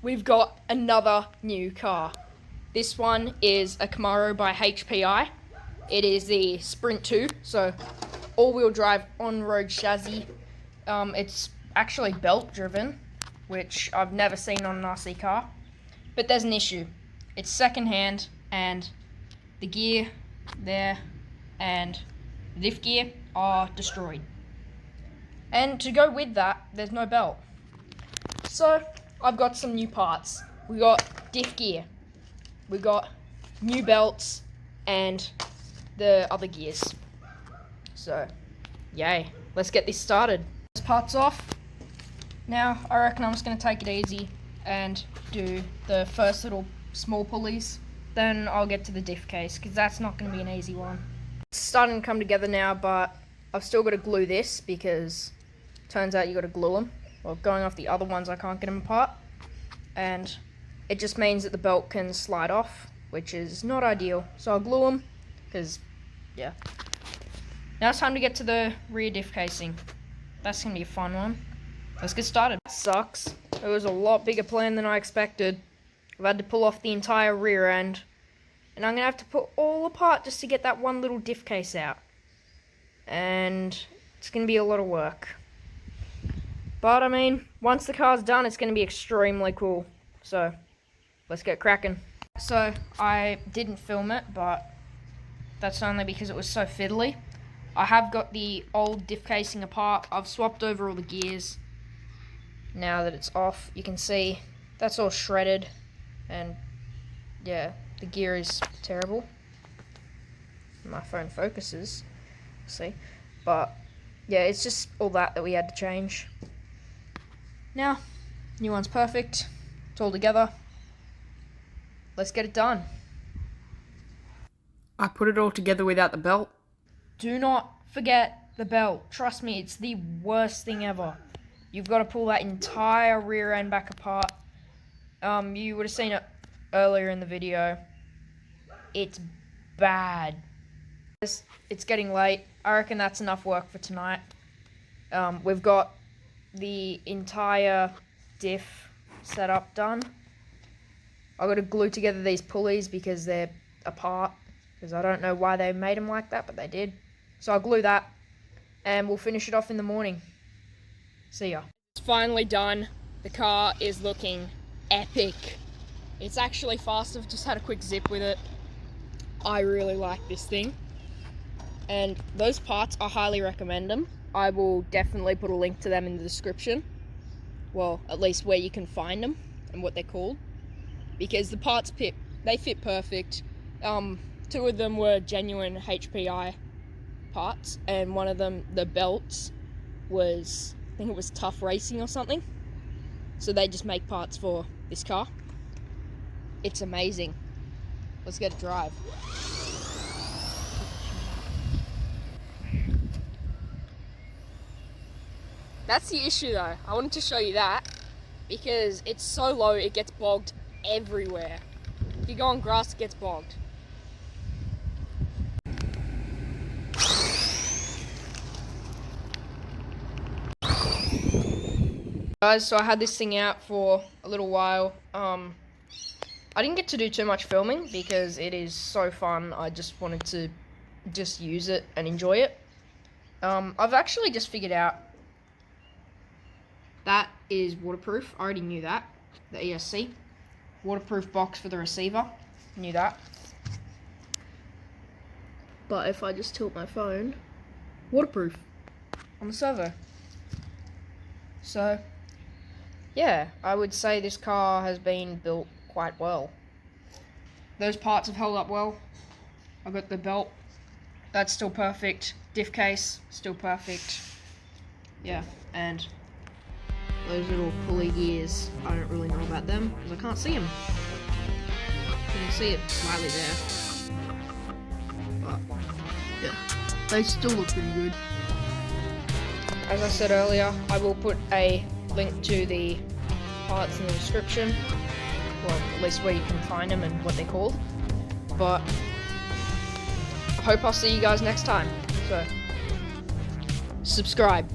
We've got another new car. This one is a Camaro by HPI. It is the Sprint 2, so all-wheel drive on-road chassis. It's actually belt driven, which I've never seen on an RC car. But there's an issue. It's second-hand, and the gear there and the diff gear are destroyed. And to go with that, there's no belt. So I've got some new parts. We got diff gear, we got new belts, and the other gears. So, yay, let's get this started. This part's off. Now, I reckon I'm just gonna take it easy and do the first little small pulleys. Then I'll get to the diff case, because that's not gonna be an easy one. It's starting to come together now, but I've still got to glue this, because turns out you got to glue them. Well, going off the other ones, I can't get them apart. And it just means that the belt can slide off, which is not ideal. So I'll glue them, because, yeah. Now it's time to get to the rear diff casing. That's going to be a fun one. Let's get started. That sucks. It was a lot bigger plan than I expected. I've had to pull off the entire rear end. And I'm going to have to put all apart just to get that one little diff case out. And it's going to be a lot of work. But, I mean, once the car's done, it's going to be extremely cool. So, let's get cracking. So, I didn't film it, but that's only because it was so fiddly. I have got the old diff casing apart. I've swapped over all the gears. Now that it's off, you can see that's all shredded. And, yeah, the gear is terrible. My phone focuses, see. But, yeah, it's just all that we had to change. Now, new one's perfect. It's all together. Let's get it done. I put it all together without the belt. Do not forget the belt. Trust me, it's the worst thing ever. You've got to pull that entire rear end back apart. You would have seen it earlier in the video. It's bad. It's getting late. I reckon that's enough work for tonight. We've got the entire diff setup done. I've got to glue together these pulleys because they're apart, because I don't know why they made them like that, but they did. So I'll glue that and we'll finish it off in the morning. See ya. It's finally done. The car is looking epic. It's actually fast. I've just had a quick zip with it. I really like this thing. And those parts, I highly recommend them. I will definitely put a link to them in the description. Well, at least where you can find them and what they're called. Because the parts fit perfect. Two of them were genuine HPI parts, and one of them, the belts, was, I think it was Tough Racing or something. So they just make parts for this car. It's amazing. Let's get a drive. That's the issue though. I wanted to show you that because it's so low it gets bogged everywhere. If you go on grass, it gets bogged. Guys, so I had this thing out for a little while. I didn't get to do too much filming because it is so fun. I just wanted to just use it and enjoy it. I've actually just figured out that is waterproof. I already knew that. The ESC. Waterproof box for the receiver. Knew that. But if I just tilt my phone, waterproof on the servo. So, yeah, I would say this car has been built quite well. Those parts have held up well. I've got the belt. That's still perfect. Diff case, still perfect. Yeah, and those little pulley gears, I don't really know about them because I can't see them. You can see it slightly there. But, yeah, they still look pretty good. As I said earlier, I will put a link to the parts in the description. Well, at least where you can find them and what they're called. But I hope I'll see you guys next time. So, subscribe.